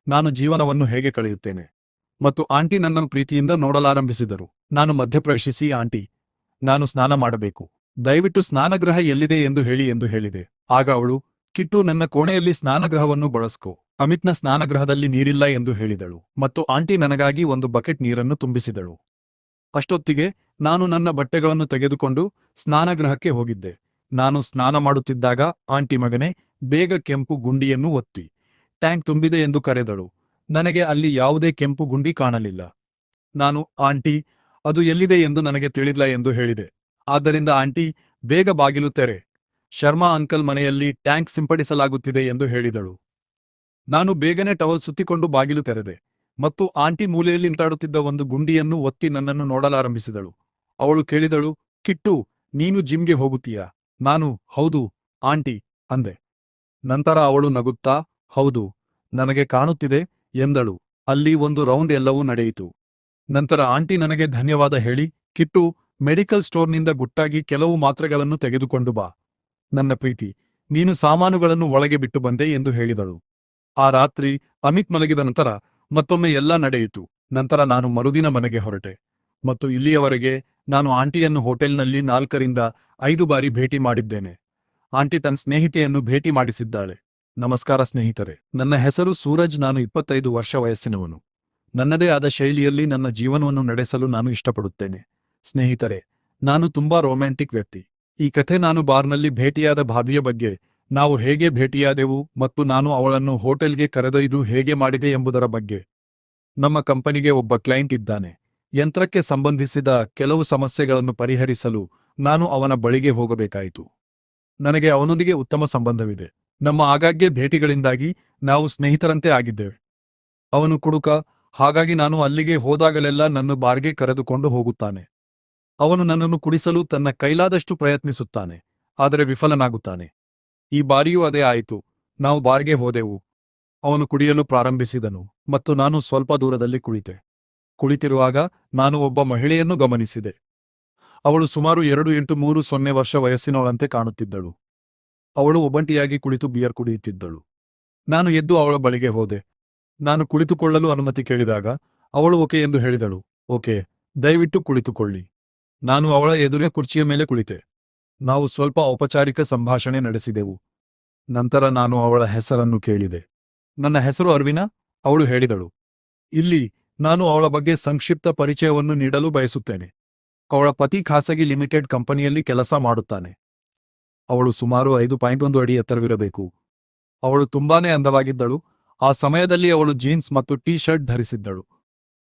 ನಾನು ಜೀವನವನ್ನು ಹೇಗೆ ಕಳೆಯುತ್ತೇನೆ? ಮತ್ತು ಆಂಟಿ ನನ್ನನ್ನು ಪ್ರೀತಿಯಿಂದ ನೋಡಲಾರಂಭಿಸಿದರು. ನಾನು ಮಧ್ಯಪ್ರವೇಶಿಸಿ, ಆಂಟಿ, ನಾನು ಸ್ನಾನ ಮಾಡಬೇಕು. ದಯವಿಟ್ಟು ಸ್ನಾನಗೃಹ ಎಲ್ಲಿದೆ ಎಂದು ಹೇಳಿ ಎಂದು ಹೇಳಿದೆ. ಆಗ ಅವಳು, ಕಿಟ್ಟು, ನನ್ನ ಕೋಣೆಯಲ್ಲಿ ಸ್ನಾನಗೃಹವನ್ನು ಬಳಸ್ಕೋ. ಅಮಿತ್ನ ಸ್ನಾನಗೃಹದಲ್ಲಿ ನೀರಿಲ್ಲ ಎಂದು ಹೇಳಿದಳು ಮತ್ತು ಆಂಟಿ ನನಗಾಗಿ ಒಂದು ಬಕೆಟ್ ನೀರನ್ನು ತುಂಬಿಸಿದಳು. ಅಷ್ಟೊತ್ತಿಗೆ ನಾನು ನನ್ನ ಬಟ್ಟೆಗಳನ್ನು ತೆಗೆದುಕೊಂಡು ಸ್ನಾನಗೃಹಕ್ಕೆ ಹೋಗಿದ್ದೆ. ನಾನು ಸ್ನಾನ ಮಾಡುತ್ತಿದ್ದಾಗ ಆಂಟಿ, ಮಗನೇ, ಬೇಗ ಕೆಂಪು ಗುಂಡಿಯನ್ನು ಒತ್ತಿ. ಟ್ಯಾಂಕ್ ತುಂಬಿದೆ ಎಂದು ಕರೆದಳು. ನನಗೆ ಅಲ್ಲಿ ಯಾವುದೇ ಕೆಂಪು ಗುಂಡಿ ಕಾಣಲಿಲ್ಲ. ನಾನು, ಆಂಟಿ, ಅದು ಎಲ್ಲಿದೆ ಎಂದು ನನಗೆ ತಿಳಿಲ್ಲ ಎಂದು ಹೇಳಿದೆ. ಆದ್ದರಿಂದ ಆಂಟಿ, ಬೇಗ ಬಾಗಿಲು ತೆರೆ. ಶರ್ಮಾ ಅಂಕಲ್ ಮನೆಯಲ್ಲಿ ಟ್ಯಾಂಕ್ ಸಿಂಪಡಿಸಲಾಗುತ್ತಿದೆ ಎಂದು ಹೇಳಿದಳು. ನಾನು ಬೇಗನೆ ಟವಲ್ ಸುತ್ತಿಕೊಂಡು ಬಾಗಿಲು ತೆರೆದೆ ಮತ್ತು ಆಂಟಿ ಮೂಲೆಯಲ್ಲಿ ನಿಂತಾಡುತ್ತಿದ್ದ ಒಂದು ಗುಂಡಿಯನ್ನು ಒತ್ತಿ ನನ್ನನ್ನು ನೋಡಲಾರಂಭಿಸಿದಳು. ಅವಳು ಕೇಳಿದಳು, ಕಿಟ್ಟು, ನೀನು ಜಿಮ್ಗೆ ಹೋಗುತ್ತೀಯಾ? ನಾನು, ಹೌದು ಆಂಟಿ, ಅಂದೆ. ನಂತರ ಅವಳು ನಗುತ್ತಾ, ಹೌದು, ನನಗೆ ಕಾಣುತ್ತಿದೆ ಎಂದಳು. ಅಲ್ಲಿ ಒಂದು ರೌಂಡ್ ಎಲ್ಲವೂ ನಡೆಯಿತು. ನಂತರ ಆಂಟಿ ನನಗೆ ಧನ್ಯವಾದ ಹೇಳಿ, ಕಿಟ್ಟು, ಮೆಡಿಕಲ್ ಸ್ಟೋರ್ನಿಂದ ಗುಟ್ಟಾಗಿ ಕೆಲವು ಮಾತ್ರೆಗಳನ್ನು ತೆಗೆದುಕೊಂಡು ಬಾ. ನನ್ನ ಪ್ರೀತಿ, ನೀನು ಸಾಮಾನುಗಳನ್ನು ಒಳಗೆ ಬಿಟ್ಟು ಬಂದೆ ಎಂದು ಹೇಳಿದಳು. ಆ ರಾತ್ರಿ ಅಮಿತ್ ಮಲಗಿದ ನಂತರ ಮತ್ತೊಮ್ಮೆ ಎಲ್ಲ ನಡೆಯಿತು. ನಂತರ ನಾನು ಮರುದಿನ ಮನೆಗೆ ಹೊರಟೆ ಮತ್ತು ಇಲ್ಲಿಯವರೆಗೆ ನಾನು ಆಂಟಿಯನ್ನು ಹೋಟೆಲ್ನಲ್ಲಿ 4 ರಿಂದ 5 ಬಾರಿ ಭೇಟಿ ಮಾಡಿದ್ದೇನೆ. ಆಂಟಿ ತನ್ನ ಸ್ನೇಹಿತೆಯನ್ನು ಭೇಟಿ ಮಾಡಿಸಿದ್ದಾಳೆ. ನಮಸ್ಕಾರ ಸ್ನೇಹಿತರೆ, ನನ್ನ ಹೆಸರು ಸೂರಜ್. ನಾನು 25 ವರ್ಷ ವಯಸ್ಸಿನವನು. ನನ್ನದೇ ಆದ ಶೈಲಿಯಲ್ಲಿ ನನ್ನ ಜೀವನವನ್ನು ನಡೆಸಲು ನಾನು ಇಷ್ಟಪಡುತ್ತೇನೆ. ಸ್ನೇಹಿತರೆ, ನಾನು ತುಂಬಾ ರೊಮ್ಯಾಂಟಿಕ್ ವ್ಯಕ್ತಿ. ಈ ಕಥೆ ನಾನು ಬಾರ್ನಲ್ಲಿ ಭೇಟಿಯಾದ ಭಾಬಿಯ ಬಗ್ಗೆ, ನಾವು ಹೇಗೆ ಭೇಟಿಯಾದೆವು ಮತ್ತು ನಾನು ಅವಳನ್ನು ಹೋಟೆಲ್ಗೆ ಕರೆದೊಯ್ದು ಹೇಗೆ ಮಾಡಿದೆ ಎಂಬುದರ ಬಗ್ಗೆ. ನಮ್ಮ ಕಂಪನಿಗೆ ಒಬ್ಬ ಕ್ಲೈಂಟ್ ಇದ್ದಾನೆ. ಯಂತ್ರಕ್ಕೆ ಸಂಬಂಧಿಸಿದ ಕೆಲವು ಸಮಸ್ಯೆಗಳನ್ನು ಪರಿಹರಿಸಲು ನಾನು ಅವನ ಬಳಿಗೆ ಹೋಗಬೇಕಾಯಿತು. ನನಗೆ ಅವನೊಂದಿಗೆ ಉತ್ತಮ ಸಂಬಂಧವಿದೆ. ನಮ್ಮ ಆಗಾಗ್ಗೆ ಭೇಟಿಗಳಿಂದಾಗಿ ನಾವು ಸ್ನೇಹಿತರಂತೆ ಆಗಿದ್ದೇವೆ. ಅವನು ಕುಡುಕ, ಹಾಗಾಗಿ ನಾನು ಅಲ್ಲಿಗೆ ಹೋದಾಗಲೆಲ್ಲ ನನ್ನ ಬಾರ್ಗೆ ಕರೆದುಕೊಂಡು ಹೋಗುತ್ತಾನೆ. ಅವನು ನನ್ನನ್ನು ಕುಡಿಸಲು ತನ್ನ ಕೈಲಾದಷ್ಟು ಪ್ರಯತ್ನಿಸುತ್ತಾನೆ, ಆದರೆ ವಿಫಲನಾಗುತ್ತಾನೆ. ಈ ಬಾರಿಯೂ ಅದೇ ಆಯಿತು. ನಾವು ಬಾರ್ಗೆ ಹೋದೆವು. ಅವನು ಕುಡಿಯಲು ಪ್ರಾರಂಭಿಸಿದನು ಮತ್ತು ನಾನು ಸ್ವಲ್ಪ ದೂರದಲ್ಲಿ ಕುಳಿತೆ. ಕುಳಿತಿರುವಾಗ ನಾನು ಒಬ್ಬ ಮಹಿಳೆಯನ್ನು ಗಮನಿಸಿದೆ. ಅವಳು ಸುಮಾರು 2830 ವರ್ಷ ವಯಸ್ಸಿನವಳಂತೆ ಕಾಣುತ್ತಿದ್ದಳು. ಅವಳು ಒಬ್ಬಂಟಿಯಾಗಿ ಕುಳಿತು ಬಿಯರ್ ಕುಡಿಯುತ್ತಿದ್ದಳು. ನಾನು ಎದ್ದು ಅವಳ ಬಳಿಗೆ ಹೋದೆ. ನಾನು ಕುಳಿತುಕೊಳ್ಳಲು ಅನುಮತಿ ಕೇಳಿದಾಗ ಅವಳು ಓಕೆ ಎಂದು ಹೇಳಿದಳು. ಓಕೆ, ದಯವಿಟ್ಟು ಕುಳಿತುಕೊಳ್ಳಿ. ನಾನು ಅವಳ ಎದುರಿನ ಕುರ್ಚಿಯ ಮೇಲೆ ಕುಳಿತೆ. ನಾವು ಸ್ವಲ್ಪ ಔಪಚಾರಿಕ ಸಂಭಾಷಣೆ ನಡೆಸಿದೆವು. ನಂತರ ನಾನು ಅವಳ ಹೆಸರನ್ನು ಕೇಳಿದೆ. ನನ್ನ ಹೆಸರು ಅರ್ವಿನಾ, ಅವಳು ಹೇಳಿದಳು. ಇಲ್ಲಿ ನಾನು ಅವಳ ಬಗ್ಗೆ ಸಂಕ್ಷಿಪ್ತ ಪರಿಚಯವನ್ನು ನೀಡಲು ಬಯಸುತ್ತೇನೆ. ಅವಳ ಪತಿ ಖಾಸಗಿ ಲಿಮಿಟೆಡ್ ಕಂಪನಿಯಲ್ಲಿ ಕೆಲಸ ಮಾಡುತ್ತಾನೆ. ಅವಳು ಸುಮಾರು 5.1 ಅಡಿ ಎತ್ತರವಿರಬೇಕು. ಅವಳು ತುಂಬಾನೇ ಅಂದವಾಗಿದ್ದಳು. ಆ ಸಮಯದಲ್ಲಿ ಅವಳು ಜೀನ್ಸ್ ಮತ್ತು ಟೀ ಶರ್ಟ್ ಧರಿಸಿದ್ದಳು.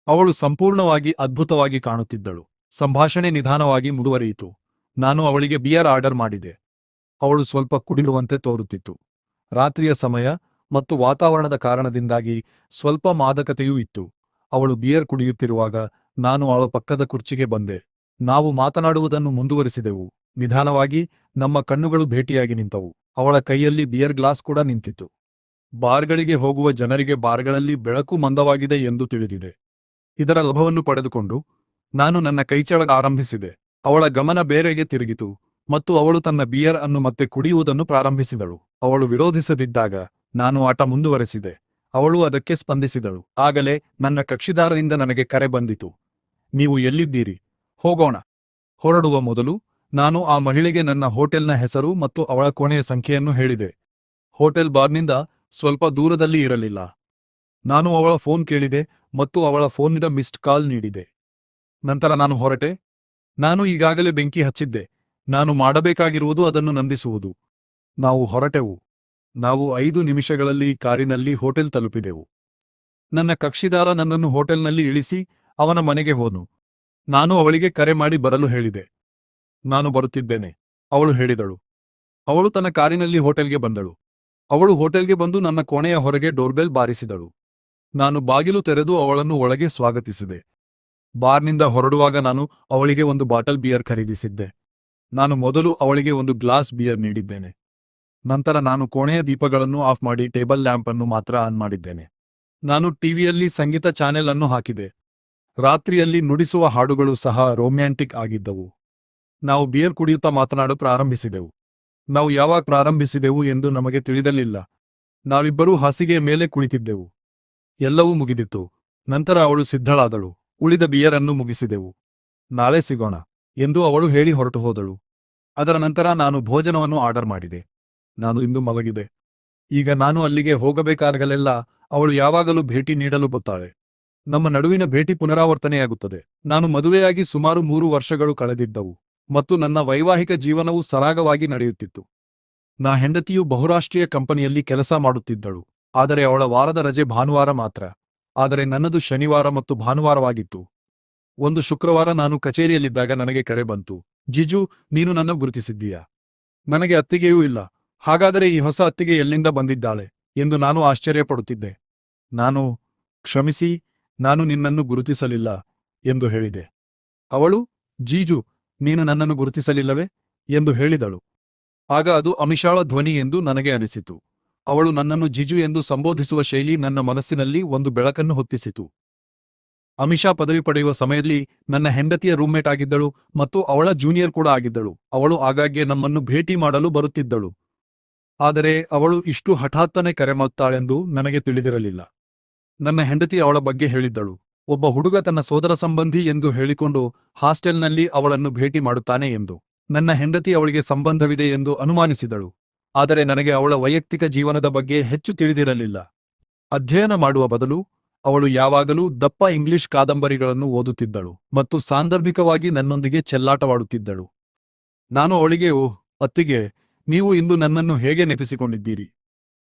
ಅವಳು ಸಂಪೂರ್ಣವಾಗಿ ಅದ್ಭುತವಾಗಿ ಕಾಣುತ್ತಿದ್ದಳು. ಸಂಭಾಷಣೆ ನಿಧಾನವಾಗಿ ಮುಂದುವರಿಯಿತು. ನಾನು ಅವಳಿಗೆ ಬಿಯರ್ ಆರ್ಡರ್ ಮಾಡಿದೆ. ಅವಳು ಸ್ವಲ್ಪ ಕುಡಿಯುವಂತೆ ತೋರುತ್ತಿತ್ತು. ರಾತ್ರಿಯ ಸಮಯ ಮತ್ತು ವಾತಾವರಣದ ಕಾರಣದಿಂದಾಗಿ ಸ್ವಲ್ಪ ಮಾದಕತೆಯೂ ಇತ್ತು. ಅವಳು ಬಿಯರ್ ಕುಡಿಯುತ್ತಿರುವಾಗ ನಾನು ಅವಳ ಪಕ್ಕದ ಕುರ್ಚಿಗೆ ಬಂದೆ. ನಾವು ಮಾತನಾಡುವುದನ್ನು ಮುಂದುವರಿಸಿದೆವು. ನಿಧಾನವಾಗಿ ನಮ್ಮ ಕಣ್ಣುಗಳು ಭೇಟಿಯಾಗಿ ನಿಂತವು. ಅವಳ ಕೈಯಲ್ಲಿ ಬಿಯರ್ ಗ್ಲಾಸ್ ಕೂಡ ನಿಂತಿತ್ತು. ಬಾರ್ಗಳಿಗೆ ಹೋಗುವ ಜನರಿಗೆ ಬಾರ್ಗಳಲ್ಲಿ ಬೆಳಕು ಮಂದವಾಗಿದೆ ಎಂದು ತಿಳಿದಿದೆ. ಇದರ ಲಾಭವನ್ನು ಪಡೆದುಕೊಂಡು ನಾನು ನನ್ನ ಕೈಚಳಕ ಆರಂಭಿಸಿದೆ. ಅವಳ ಗಮನ ಬೇರೆಗೆ ತಿರುಗಿತು ಮತ್ತು ಅವಳು ತನ್ನ ಬಿಯರ್ ಅನ್ನು ಮತ್ತೆ ಕುಡಿಯುವುದನ್ನು ಪ್ರಾರಂಭಿಸಿದಳು. ಅವಳು ವಿರೋಧಿಸದಿದ್ದಾಗ ನಾನು ಆಟ ಮುಂದುವರೆಸಿದೆ. ಅವಳು ಅದಕ್ಕೆ ಸ್ಪಂದಿಸಿದಳು. ಆಗಲೇ ನನ್ನ ಕಕ್ಷಿದಾರರಿಂದ ನನಗೆ ಕರೆ ಬಂದಿತು. ನೀವು ಎಲ್ಲಿದ್ದೀರಿ? ಹೋಗೋಣ. ಹೊರಡುವ ಮೊದಲು ನಾನು ಆ ಮಹಿಳೆಗೆ ನನ್ನ ಹೋಟೆಲ್ನ ಹೆಸರು ಮತ್ತು ಅವಳ ಕೋಣೆಯ ಸಂಖ್ಯೆಯನ್ನು ಹೇಳಿದೆ. ಹೋಟೆಲ್ ಬಾರ್ನಿಂದ ಸ್ವಲ್ಪ ದೂರದಲ್ಲಿ ಇರಲಿಲ್ಲ. ನಾನು ಅವಳ ಫೋನ್ ಕೇಳಿದೆ ಮತ್ತು ಅವಳ ಫೋನ್ನಿಂದ ಮಿಸ್ಡ್ ಕಾಲ್ ನೀಡಿದೆ. ನಂತರ ನಾನು ಹೊರಟೆ. ನಾನು ಈಗಾಗಲೇ ಬೆಂಕಿ ಹಚ್ಚಿದ್ದೆ. ನಾನು ಮಾಡಬೇಕಾಗಿರುವುದು ಅದನ್ನು ನಂದಿಸುವುದು. ನಾವು ಹೊರಟೆವು. ನಾವು 5 ನಿಮಿಷಗಳಲ್ಲಿ ಕಾರಿನಲ್ಲಿ ಹೋಟೆಲ್ ತಲುಪಿದೆವು. ನನ್ನ ಕಕ್ಷಿದಾರ ನನ್ನನ್ನು ಹೋಟೆಲ್ನಲ್ಲಿ ಇಳಿಸಿ ಅವನ ಮನೆಗೆ ಹೋದನು. ನಾನು ಅವಳಿಗೆ ಕರೆ ಮಾಡಿ ಬರಲು ಹೇಳಿದೆ. ನಾನು ಬರುತ್ತಿದ್ದೇನೆ, ಅವಳು ಹೇಳಿದಳು. ಅವಳು ತನ್ನ ಕಾರಿನಲ್ಲಿ ಹೋಟೆಲ್ಗೆ ಬಂದಳು. ಅವಳು ಹೋಟೆಲ್ಗೆ ಬಂದು ನನ್ನ ಕೋಣೆಯ ಹೊರಗೆ ಡೋರ್ಬೆಲ್ ಬಾರಿಸಿದಳು. ನಾನು ಬಾಗಿಲು ತೆರೆದು ಅವಳನ್ನು ಒಳಗೆ ಸ್ವಾಗತಿಸಿದೆ. ಬಾರ್ನಿಂದ ಹೊರಡುವಾಗ ನಾನು ಅವಳಿಗೆ ಒಂದು ಬಾಟಲ್ ಬಿಯರ್ ಖರೀದಿಸಿದ್ದೆ. ನಾನು ಮೊದಲು ಅವಳಿಗೆ ಒಂದು ಗ್ಲಾಸ್ ಬಿಯರ್ ನೀಡಿದ್ದೇನೆ. ನಂತರ ನಾನು ಕೋಣೆಯ ದೀಪಗಳನ್ನು ಆಫ್ ಮಾಡಿ ಟೇಬಲ್ ಲ್ಯಾಂಪ್ ಅನ್ನು ಮಾತ್ರ ಆನ್ ಮಾಡಿದ್ದೇನೆ. ನಾನು ಟಿವಿಯಲ್ಲಿ ಸಂಗೀತ ಚಾನೆಲ್ ಅನ್ನು ಹಾಕಿದೆ. ರಾತ್ರಿಯಲ್ಲಿ ನುಡಿಸುವ ಹಾಡುಗಳು ಸಹ ರೊಮ್ಯಾಂಟಿಕ್ ಆಗಿದ್ದವು. ನಾವು ಬಿಯರ್ ಕುಡಿಯುತ್ತಾ ಮಾತನಾಡಲು ಪ್ರಾರಂಭಿಸಿದೆವು. ನಾವು ಯಾವಾಗ ಪ್ರಾರಂಭಿಸಿದೆವು ಎಂದು ನಮಗೆ ತಿಳಿದಲಿಲ್ಲ. ನಾವಿಬ್ಬರೂ ಹಾಸಿಗೆಯ ಮೇಲೆ ಕುಳಿತಿದ್ದೆವು. ಎಲ್ಲವೂ ಮುಗಿದಿತ್ತು. ನಂತರ ಅವಳು ಸಿದ್ಧಳಾದಳು. ಉಳಿದ ಬಿಯರ್ ಅನ್ನು ಮುಗಿಸಿದೆವು. ನಾಳೆ ಸಿಗೋಣ ಎಂದು ಅವಳು ಹೇಳಿ ಹೊರಟು ಹೋದಳು. ಅದರ ನಂತರ ನಾನು ಭೋಜನವನ್ನು ಆರ್ಡರ್ ಮಾಡಿದೆ. ನಾನು ಇಂದು ಮಲಗಿದೆ. ಈಗ ನಾನು ಅಲ್ಲಿಗೆ ಹೋಗಬೇಕಾಗಲೆಲ್ಲ ಅವಳು ಯಾವಾಗಲೂ ಭೇಟಿ ನೀಡಲು ಬರುತ್ತಾಳೆ. ನಮ್ಮ ನಡುವಿನ ಭೇಟಿ ಪುನರಾವರ್ತನೆಯಾಗುತ್ತದೆ. ನಾನು ಮದುವೆಯಾಗಿ ಸುಮಾರು 3 ವರ್ಷಗಳು ಕಳೆದಿದ್ದವು ಮತ್ತು ನನ್ನ ವೈವಾಹಿಕ ಜೀವನವು ಸರಾಗವಾಗಿ ನಡೆಯುತ್ತಿತ್ತು. ನಾ ಹೆಂಡತಿಯು ಬಹುರಾಷ್ಟ್ರೀಯ ಕಂಪನಿಯಲ್ಲಿ ಕೆಲಸ ಮಾಡುತ್ತಿದ್ದಳು. ಆದರೆ ಅವಳ ವಾರದ ರಜೆ ಭಾನುವಾರ ಮಾತ್ರ. ಆದರೆ ನನ್ನದು ಶನಿವಾರ ಮತ್ತು ಭಾನುವಾರವಾಗಿತ್ತು. ಒಂದು ಶುಕ್ರವಾರ ನಾನು ಕಚೇರಿಯಲ್ಲಿದ್ದಾಗ ನನಗೆ ಕರೆ ಬಂತು. ಜಿಜು, ನೀನು ನನ್ನ ಗುರುತಿಸಿದ್ದೀಯಾ? ನನಗೆ ಅತ್ತಿಗೆಯೂ ಇಲ್ಲ. ಹಾಗಾದರೆ ಈ ಹೊಸ ಅತ್ತಿಗೆ ಎಲ್ಲಿಂದ ಬಂದಿದ್ದಾಳೆ ಎಂದು ನಾನು ಆಶ್ಚರ್ಯಪಡುತ್ತಿದ್ದೆ. ನಾನು, ಕ್ಷಮಿಸಿ, ನಾನು ನಿನ್ನನ್ನು ಗುರುತಿಸಲಿಲ್ಲ ಎಂದು ಹೇಳಿದೆ. ಅವಳು, ಜೀಜು, ನೀನು ನನ್ನನ್ನು ಗುರುತಿಸಲಿಲ್ಲವೇ ಎಂದು ಹೇಳಿದಳು. ಆಗ ಅದು ಅಮಿಷಾಳ ಧ್ವನಿ ಎಂದು ನನಗೆ ಅನಿಸಿತು. ಅವಳು ನನ್ನನ್ನು ಜಿಜು ಎಂದು ಸಂಬೋಧಿಸುವ ಶೈಲಿ ನನ್ನ ಮನಸ್ಸಿನಲ್ಲಿ ಒಂದು ಬೆಳಕನ್ನು ಹೊತ್ತಿಸಿತು. ಅಮಿಷಾ ಪದವಿ ಪಡೆಯುವ ಸಮಯದಲ್ಲಿ ನನ್ನ ಹೆಂಡತಿಯ ರೂಮ್ಮೇಟ್ ಆಗಿದ್ದಳು ಮತ್ತು ಅವಳ ಜೂನಿಯರ್ ಕೂಡ ಆಗಿದ್ದಳು. ಅವಳು ಆಗಾಗ್ಗೆ ನಮ್ಮನ್ನು ಭೇಟಿ ಮಾಡಲು ಬರುತ್ತಿದ್ದಳು. ಆದರೆ ಅವಳು ಇಷ್ಟು ಹಠಾತ್ತನೆ ಕರೆ ಮಾಡುತ್ತಾಳೆಂದು ನನಗೆ ತಿಳಿದಿರಲಿಲ್ಲ. ನನ್ನ ಹೆಂಡತಿ ಅವಳ ಬಗ್ಗೆ ಹೇಳಿದ್ದಳು. ಒಬ್ಬ ಹುಡುಗ ತನ್ನ ಸೋದರ ಸಂಬಂಧಿ ಎಂದು ಹೇಳಿಕೊಂಡು ಹಾಸ್ಟೆಲ್ನಲ್ಲಿ ಅವಳನ್ನು ಭೇಟಿ ಮಾಡುತ್ತಾನೆ ಎಂದು. ನನ್ನ ಹೆಂಡತಿ ಅವಳಿಗೆ ಸಂಬಂಧವಿದೆ ಎಂದು ಅನುಮಾನಿಸಿದಳು. ಆದರೆ ನನಗೆ ಅವಳ ವೈಯಕ್ತಿಕ ಜೀವನದ ಬಗ್ಗೆ ಹೆಚ್ಚು ತಿಳಿದಿರಲಿಲ್ಲ. ಅಧ್ಯಯನ ಮಾಡುವ ಬದಲು ಅವಳು ಯಾವಾಗಲೂ ದಪ್ಪ ಇಂಗ್ಲಿಷ್ ಕಾದಂಬರಿಗಳನ್ನು ಓದುತ್ತಿದ್ದಳು ಮತ್ತು ಸಾಂದರ್ಭಿಕವಾಗಿ ನನ್ನೊಂದಿಗೆ ಚೆಲ್ಲಾಟವಾಡುತ್ತಿದ್ದಳು. ನಾನು ಅವಳಿಗೆ, ಓಹ್ ಅತ್ತಿಗೆ, ನೀವು ಇಂದು ನನ್ನನ್ನು ಹೇಗೆ ನೆನಪಿಸಿಕೊಂಡಿದ್ದೀರಿ?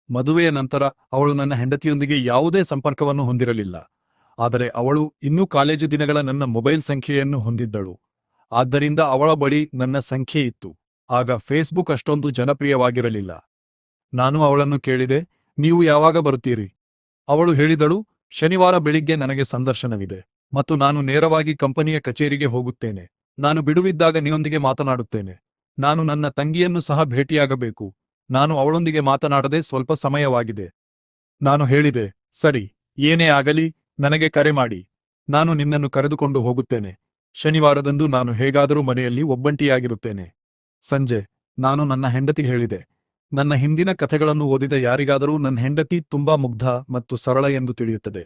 ಮದುವೆಯ ನಂತರ ಅವಳು ನನ್ನ ಹೆಂಡತಿಯೊಂದಿಗೆ ಯಾವುದೇ ಸಂಪರ್ಕವನ್ನು ಹೊಂದಿರಲಿಲ್ಲ. ಆದರೆ ಅವಳು ಇನ್ನೂ ಕಾಲೇಜು ದಿನಗಳ ನನ್ನ ಮೊಬೈಲ್ ಸಂಖ್ಯೆಯನ್ನು ಹೊಂದಿದ್ದಳು. ಆದ್ದರಿಂದ ಅವಳ ಬಳಿ ನನ್ನ ಸಂಖ್ಯೆ ಇತ್ತು. ಆಗ ಫೇಸ್ಬುಕ್ ಅಷ್ಟೊಂದು ಜನಪ್ರಿಯವಾಗಿರಲಿಲ್ಲ. ನಾನು ಅವಳನ್ನು ಕೇಳಿದೆ, ನೀವು ಯಾವಾಗ ಬರುತ್ತೀರಿ? ಅವಳು ಹೇಳಿದಳು, ಶನಿವಾರ ಬೆಳಿಗ್ಗೆ ನನಗೆ ಸಂದರ್ಶನವಿದೆ ಮತ್ತು ನಾನು ನೇರವಾಗಿ ಕಂಪನಿಯ ಕಚೇರಿಗೆ ಹೋಗುತ್ತೇನೆ. ನಾನು ಬಿಡುವಿದ್ದಾಗ ನಿನ್ನೊಂದಿಗೆ ಮಾತನಾಡುತ್ತೇನೆ. ನಾನು ನನ್ನ ತಂಗಿಯನ್ನು ಸಹ ಭೇಟಿಯಾಗಬೇಕು. ನಾನು ಅವಳೊಂದಿಗೆ ಮಾತನಾಡದೆ ಸ್ವಲ್ಪ ಸಮಯವಾಗಿದೆ. ನಾನು ಹೇಳಿದೆ, ಸರಿ, ಏನೇ ಆಗಲಿ ನನಗೆ ಕರೆ ಮಾಡಿ. ನಾನು ನಿನ್ನನ್ನು ಕರೆದುಕೊಂಡು ಹೋಗುತ್ತೇನೆ. ಶನಿವಾರದಂದು ನಾನು ಹೇಗಾದರೂ ಮನೆಯಲ್ಲಿ ಒಬ್ಬಂಟಿಯಾಗಿರುತ್ತೇನೆ. ಸಂಜೆ ನಾನು ನನ್ನ ಹೆಂಡತಿಗೆ ಹೇಳಿದೆ, ನನ್ನ ಹಿಂದಿನ ಕಥೆಗಳನ್ನು ಓದಿದ ಯಾರಿಗಾದರೂ ನನ್ನ ಹೆಂಡತಿ ತುಂಬಾ ಮುಗ್ಧ ಮತ್ತು ಸರಳ ಎಂದು ತಿಳಿಯುತ್ತದೆ.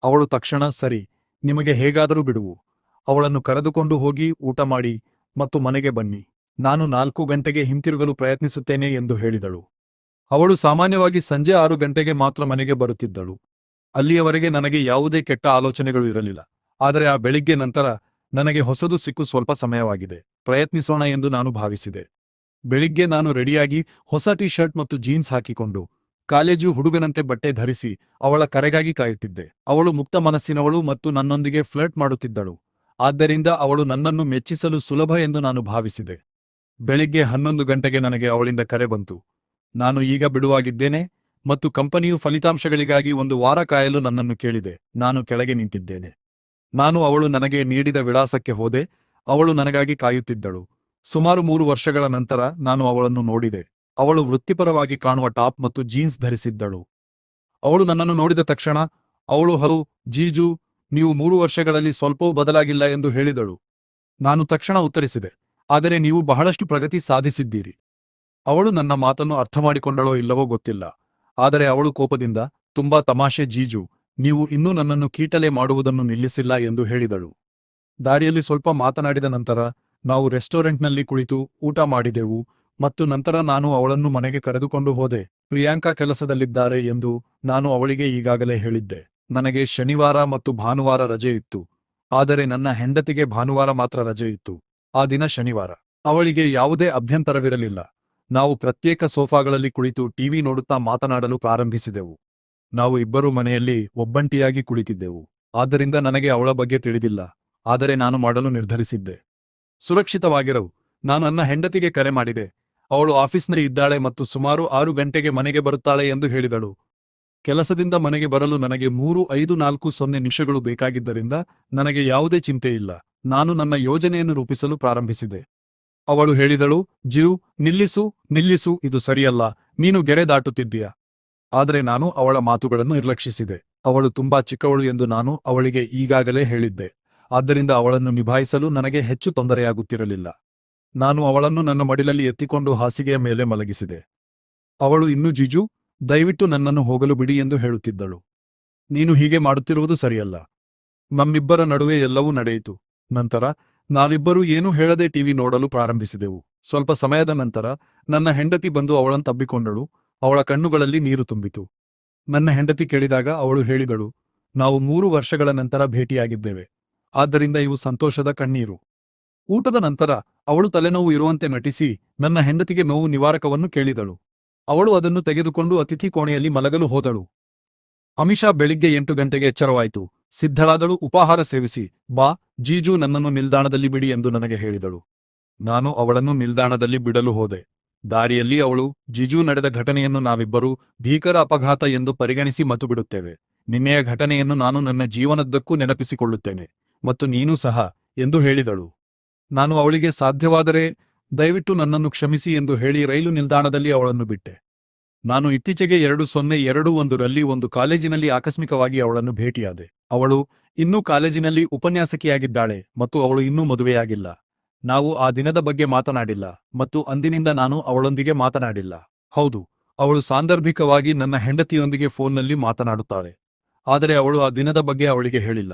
ಅವಳು ತಕ್ಷಣ, ಸರಿ, ನಿಮಗೆ ಹೇಗಾದರೂ ಬಿಡುವು. ಅವಳನ್ನು ಕರೆದುಕೊಂಡು ಹೋಗಿ ಊಟ ಮಾಡಿ ಮತ್ತು ಮನೆಗೆ ಬನ್ನಿ. ನಾನು 4 ಗಂಟೆಗೆ ಹಿಂತಿರುಗಲು ಪ್ರಯತ್ನಿಸುತ್ತೇನೆ ಎಂದು ಹೇಳಿದಳು. ಅವಳು ಸಾಮಾನ್ಯವಾಗಿ ಸಂಜೆ 6 ಗಂಟೆಗೆ ಮಾತ್ರ ಮನೆಗೆ ಬರುತ್ತಿದ್ದಳು. ಅಲ್ಲಿಯವರೆಗೆ ನನಗೆ ಯಾವುದೇ ಕೆಟ್ಟ ಆಲೋಚನೆಗಳು ಇರಲಿಲ್ಲ. ಆದರೆ ಆ ಬೆಳಿಗ್ಗೆ ನಂತರ ನನಗೆ ಹೊಸದು ಸಿಕ್ಕು ಸ್ವಲ್ಪ ಸಮಯವಾಗಿದೆ, ಪ್ರಯತ್ನಿಸೋಣ ಎಂದು ನಾನು ಭಾವಿಸಿದೆ. ಬೆಳಿಗ್ಗೆ ನಾನು ರೆಡಿಯಾಗಿ ಹೊಸ ಟಿ ಶರ್ಟ್ ಮತ್ತು ಜೀನ್ಸ್ ಹಾಕಿಕೊಂಡು ಕಾಲೇಜು ಹುಡುಗನಂತೆ ಬಟ್ಟೆ ಧರಿಸಿ ಅವಳ ಕರೆಗಾಗಿ ಕಾಯುತ್ತಿದ್ದೆ. ಅವಳು ಮುಕ್ತ ಮನಸ್ಸಿನವಳು ಮತ್ತು ನನ್ನೊಂದಿಗೆ ಫ್ಲರ್ಟ್ ಮಾಡುತ್ತಿದ್ದಳು. ಆದ್ದರಿಂದ ಅವಳು ನನ್ನನ್ನು ಮೆಚ್ಚಿಸಲು ಸುಲಭ ಎಂದು ನಾನು ಭಾವಿಸಿದೆ. ಬೆಳಿಗ್ಗೆ 11 ಗಂಟೆಗೆ ನನಗೆ ಅವಳಿಂದ ಕರೆ ಬಂತು. ನಾನು ಈಗ ಬಿಡುವಾಗಿದ್ದೇನೆ ಮತ್ತು ಕಂಪನಿಯು ಫಲಿತಾಂಶಗಳಿಗಾಗಿ 1 ವಾರ ಕಾಯಲು ನನ್ನನ್ನು ಕೇಳಿದೆ. ನಾನು ಕೆಳಗೆ ನಿಂತಿದ್ದೇನೆ. ನಾನು ಅವಳು ನನಗೆ ನೀಡಿದ ವಿಳಾಸಕ್ಕೆ ಹೋದೆ. ಅವಳು ನನಗಾಗಿ ಕಾಯುತ್ತಿದ್ದಳು. ಸುಮಾರು 3 ವರ್ಷಗಳ ನಂತರ ನಾನು ಅವಳನ್ನು ನೋಡಿದೆ. ಅವಳು ವೃತ್ತಿಪರವಾಗಿ ಕಾಣುವ ಟಾಪ್ ಮತ್ತು ಜೀನ್ಸ್ ಧರಿಸಿದ್ದಳು. ಅವಳು ನನ್ನನ್ನು ನೋಡಿದ ತಕ್ಷಣ ಅವಳು, ಹಲೋ ಜೀಜು, ನೀವು 3 ವರ್ಷಗಳಲ್ಲಿ ಸ್ವಲ್ಪವೂ ಬದಲಾಗಿಲ್ಲ ಎಂದು ಹೇಳಿದಳು. ನಾನು ತಕ್ಷಣ ಉತ್ತರಿಸಿದೆ, ಆದರೆ ನೀವು ಬಹಳಷ್ಟು ಪ್ರಗತಿ ಸಾಧಿಸಿದ್ದೀರಿ. ಅವಳು ನನ್ನ ಮಾತನ್ನು ಅರ್ಥಮಾಡಿಕೊಂಡಳೋ ಇಲ್ಲವೋ ಗೊತ್ತಿಲ್ಲ. ಆದರೆ ಅವಳು ಕೋಪದಿಂದ, ತುಂಬಾ ತಮಾಷೆ ಜೀಜು, ನೀವು ಇನ್ನೂ ನನ್ನನ್ನು ಕೀಟಲೆ ಮಾಡುವುದನ್ನು ನಿಲ್ಲಿಸಿಲ್ಲ ಎಂದು ಹೇಳಿದಳು. ದಾರಿಯಲ್ಲಿ ಸ್ವಲ್ಪ ಮಾತನಾಡಿದ ನಂತರ ನಾವು ರೆಸ್ಟೋರೆಂಟ್ನಲ್ಲಿ ಕುಳಿತು ಊಟ ಮಾಡಿದೆವು ಮತ್ತು ನಂತರ ನಾನು ಅವಳನ್ನು ಮನೆಗೆ ಕರೆದುಕೊಂಡು ಹೋದೆ. ಪ್ರಿಯಾಂಕಾ ಕೆಲಸದಲ್ಲಿದ್ದಾರೆ ಎಂದು ನಾನು ಅವಳಿಗೆ ಈಗಾಗಲೇ ಹೇಳಿದ್ದೆ. ನನಗೆ ಶನಿವಾರ ಮತ್ತು ಭಾನುವಾರ ರಜೆ ಇತ್ತು. ಆದರೆ ನನ್ನ ಹೆಂಡತಿಗೆ ಭಾನುವಾರ ಮಾತ್ರ ರಜೆ ಇತ್ತು. ಆ ದಿನ ಶನಿವಾರ. ಅವಳಿಗೆ ಯಾವುದೇ ಅಭ್ಯಂತರವಿರಲಿಲ್ಲ. ನಾವು ಪ್ರತ್ಯೇಕ ಸೋಫಾಗಳಲ್ಲಿ ಕುಳಿತು ಟಿವಿ ನೋಡುತ್ತಾ ಮಾತನಾಡಲು ಪ್ರಾರಂಭಿಸಿದೆವು. ನಾವು ಇಬ್ಬರೂ ಮನೆಯಲ್ಲಿ ಒಬ್ಬಂಟಿಯಾಗಿ ಕುಳಿತಿದ್ದೆವು. ಆದ್ದರಿಂದ ನನಗೆ ಅವಳ ಬಗ್ಗೆ ತಿಳಿದಿಲ್ಲ. ಆದರೆ ನಾನು ಮಾಡಲು ನಿರ್ಧರಿಸಿದ್ದೆ. ಸುರಕ್ಷಿತವಾಗಿರವು. ನಾನು ನನ್ನ ಹೆಂಡತಿಗೆ ಕರೆ ಮಾಡಿದೆ. ಅವಳು ಆಫೀಸ್ನಲ್ಲಿ ಇದ್ದಾಳೆ ಮತ್ತು ಸುಮಾರು 6 ಗಂಟೆಗೆ ಮನೆಗೆ ಬರುತ್ತಾಳೆ ಎಂದು ಹೇಳಿದಳು. ಕೆಲಸದಿಂದ ಮನೆಗೆ ಬರಲು ನನಗೆ 3-5-4-0 ನಿಮಿಷಗಳು ಬೇಕಾಗಿದ್ದರಿಂದ ನನಗೆ ಯಾವುದೇ ಚಿಂತೆ ಇಲ್ಲ. ನಾನು ನನ್ನ ಯೋಜನೆಯನ್ನು ರೂಪಿಸಲು ಪ್ರಾರಂಭಿಸಿದೆ. ಅವಳು ಹೇಳಿದಳು, ಜಿವ್, ನಿಲ್ಲಿಸು, ನಿಲ್ಲಿಸು, ಇದು ಸರಿಯಲ್ಲ, ನೀನು ಗೆರೆ ದಾಟುತ್ತಿದ್ದೀಯ. ಆದರೆ ನಾನು ಅವಳ ಮಾತುಗಳನ್ನು ನಿರ್ಲಕ್ಷಿಸಿದೆ. ಅವಳು ತುಂಬಾ ಚಿಕ್ಕವಳು ಎಂದು ನಾನು ಅವಳಿಗೆ ಈಗಾಗಲೇ ಹೇಳಿದ್ದೆ. ಆದ್ದರಿಂದ ಅವಳನ್ನು ನಿಭಾಯಿಸಲು ನನಗೆ ಹೆಚ್ಚು ತೊಂದರೆಯಾಗುತ್ತಿರಲಿಲ್ಲ. ನಾನು ಅವಳನ್ನು ನನ್ನ ಮಡಿಲಲ್ಲಿ ಎತ್ತಿಕೊಂಡು ಹಾಸಿಗೆಯ ಮೇಲೆ ಮಲಗಿಸಿದೆ. ಅವಳು ಇನ್ನೂ ಜಿಜು, ದಯವಿಟ್ಟು ನನ್ನನ್ನು ಹೋಗಲು ಬಿಡಿ ಎಂದು ಹೇಳುತ್ತಿದ್ದಳು. ನೀನು ಹೀಗೆ ಮಾಡುತ್ತಿರುವುದು ಸರಿಯಲ್ಲ. ನಮ್ಮಿಬ್ಬರ ನಡುವೆ ಎಲ್ಲವೂ ನಡೆಯಿತು. ನಂತರ ನಾವಿಬ್ಬರೂ ಏನೂ ಹೇಳದೆ ಟಿವಿ ನೋಡಲು ಪ್ರಾರಂಭಿಸಿದೆವು. ಸ್ವಲ್ಪ ಸಮಯದ ನಂತರ ನನ್ನ ಹೆಂಡತಿ ಬಂದು ಅವಳನ್ನು ತಬ್ಬಿಕೊಂಡಳು. ಅವಳ ಕಣ್ಣುಗಳಲ್ಲಿ ನೀರು ತುಂಬಿತು. ನನ್ನ ಹೆಂಡತಿ ಕೇಳಿದಾಗ ಅವಳು ಹೇಳಿದಳು, ನಾವು 3 ವರ್ಷಗಳ ನಂತರ ಭೇಟಿಯಾಗಿದ್ದೇವೆ. ಆದ್ದರಿಂದ ಇವು ಸಂತೋಷದ ಕಣ್ಣೀರು. ಊಟದ ನಂತರ ಅವಳು ತಲೆನೋವು ಇರುವಂತೆ ನಟಿಸಿ ನನ್ನ ಹೆಂಡತಿಗೆ ನೋವು ನಿವಾರಕವನ್ನು ಕೇಳಿದಳು. ಅವಳು ಅದನ್ನು ತೆಗೆದುಕೊಂಡು ಅತಿಥಿ ಕೋಣೆಯಲ್ಲಿ ಮಲಗಲು ಹೋದಳು. ಅಮಿಷಾ ಬೆಳಿಗ್ಗೆ 8 ಗಂಟೆಗೆ ಎಚ್ಚರವಾಯಿತು. ಸಿದ್ಧಳಾದಳು. ಉಪಾಹಾರ ಸೇವಿಸಿ, ಬಾ, ಜೀಜು ನನ್ನನ್ನು ನಿಲ್ದಾಣದಲ್ಲಿ ಬಿಡಿ ಎಂದು ನನಗೆ ಹೇಳಿದಳು. ನಾನು ಅವಳನ್ನು ನಿಲ್ದಾಣದಲ್ಲಿ ಬಿಡಲು ಹೋದೆ. ದಾರಿಯಲ್ಲಿ ಅವಳು, ಜಿಜು, ನಡೆದ ಘಟನೆಯನ್ನು ನಾವಿಬ್ಬರೂ ಭೀಕರ ಅಪಘಾತ ಎಂದು ಪರಿಗಣಿಸಿ ಮತ್ತು ಬಿಡುತ್ತೇವೆ. ನಿನ್ನೆಯ ಘಟನೆಯನ್ನು ನಾನು ನನ್ನ ಜೀವನದ್ದಕ್ಕೂ ನೆನಪಿಸಿಕೊಳ್ಳುತ್ತೇನೆ ಮತ್ತು ನೀನೂ ಸಹ ಎಂದು ಹೇಳಿದಳು. ನಾನು ಅವಳಿಗೆ ಸಾಧ್ಯವಾದರೆ ದಯವಿಟ್ಟು ನನ್ನನ್ನು ಕ್ಷಮಿಸಿ ಎಂದು ಹೇಳಿ ರೈಲು ನಿಲ್ದಾಣದಲ್ಲಿ ಅವಳನ್ನು ಬಿಟ್ಟೆ. ನಾನು ಇತ್ತೀಚೆಗೆ 2021ರಲ್ಲಿ ಒಂದು ಕಾಲೇಜಿನಲ್ಲಿ ಆಕಸ್ಮಿಕವಾಗಿ ಅವಳನ್ನು ಭೇಟಿಯಾದೆ. ಅವಳು ಇನ್ನೂ ಕಾಲೇಜಿನಲ್ಲಿ ಉಪನ್ಯಾಸಕಿಯಾಗಿದ್ದಾಳೆ ಮತ್ತು ಅವಳು ಇನ್ನೂ ಮದುವೆಯಾಗಿಲ್ಲ. ನಾವು ಆ ದಿನದ ಬಗ್ಗೆ ಮಾತನಾಡಿಲ್ಲ ಮತ್ತು ಅಂದಿನಿಂದ ನಾನು ಅವಳೊಂದಿಗೆ ಮಾತನಾಡಿಲ್ಲ. ಹೌದು, ಅವಳು ಸಾಂದರ್ಭಿಕವಾಗಿ ನನ್ನ ಹೆಂಡತಿಯೊಂದಿಗೆ ಫೋನ್ನಲ್ಲಿ ಮಾತನಾಡುತ್ತಾಳೆ. ಆದರೆ ಅವಳು ಆ ದಿನದ ಬಗ್ಗೆ ಅವಳಿಗೆ ಹೇಳಿಲ್ಲ.